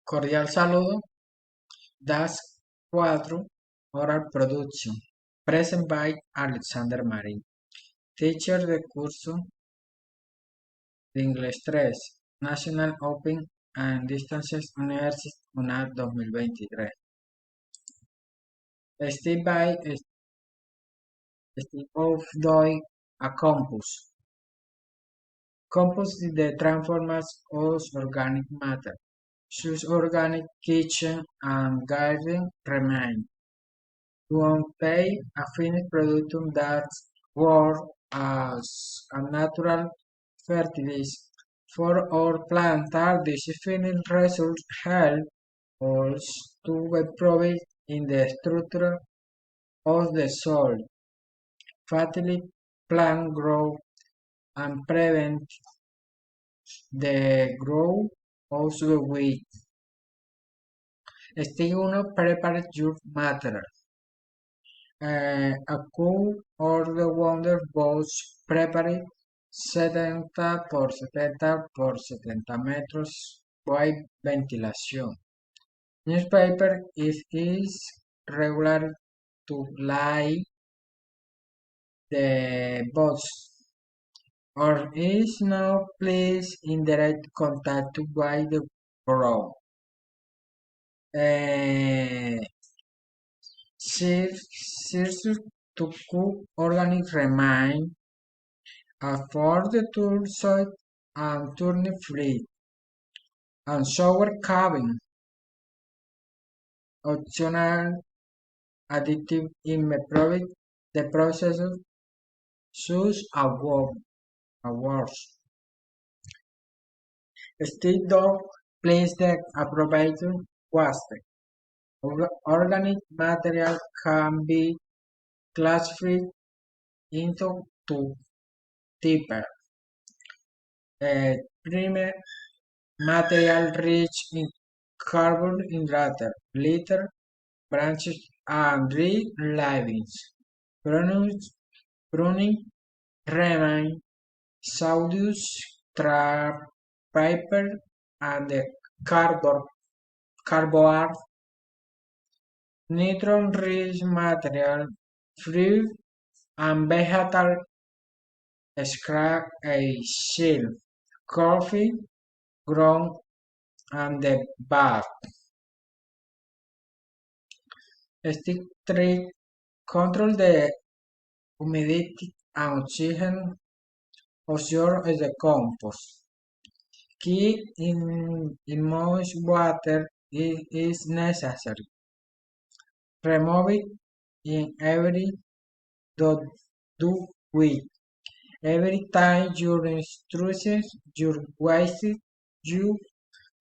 Cordial saludo. Das 4 Oral Production. Present by Alexander Marin. Teacher de curso de Inglés 3. National Open and Distance University UNAD 2023. Step by step of doing a compost. Compost is the transforms of organic matter. Sus organic kitchen and garden remain. To obtain a finished product that works as a natural fertilizer for our plant, these finished results help us to improve in the structure of the soil, facilitate plant growth, and prevent the growth of the weed. Step 1. Prepare your material. A cool or the wonder box prepared 70 por 70 por 70 metros by ventilación. Newspaper is regular to lie the box or is now placed in direct contact by the ground. Serves to cook organic remain for the turn soil and turn free and shower cabin. Optional additive in the process sus awards. Step dog place the appropriate waste. Organic material can be classified into two types. Primary material rich in carbohydrate, litter, branches, and tree leavings. Pruning remain sawdust, trap, paper, and the cardboard. Nitron-rich material, fruit, and vegetal scrap a shell, coffee, ground, and the bark. Step 3. Control the humidity and oxygen of your compost. Keep in moist water is necessary. Remove it in every 2 weeks. Every time you introduce your waste, you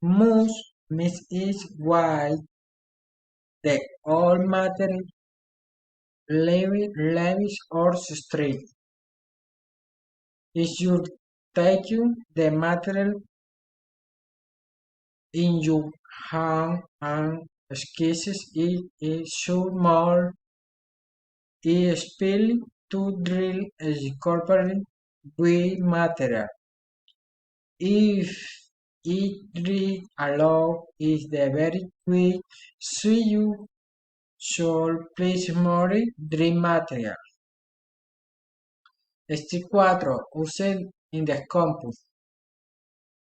must mix it with the old material leaves or substrate. If you take the material in your hand and squeeze it should more spill to drill incorporate with material. If it read aloud is the very quick, so you should place more drill material. Step 4. Use in the compost.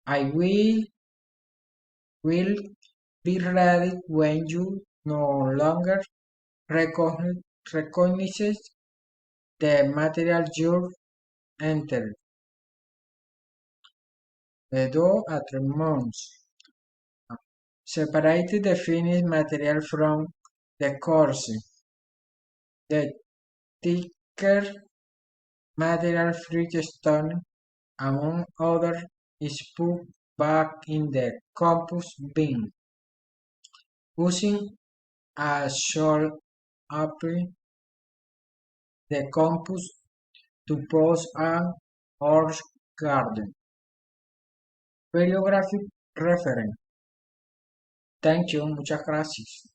I will be ready when you no longer recognize the material you entered. 2 a 3 months. Separate the finished material from the coarse. The thicker material stone, among others, is put back in the compost bin. Using a short apply the compost to post an horse garden. Bibliographic reference. Thank you. Muchas gracias.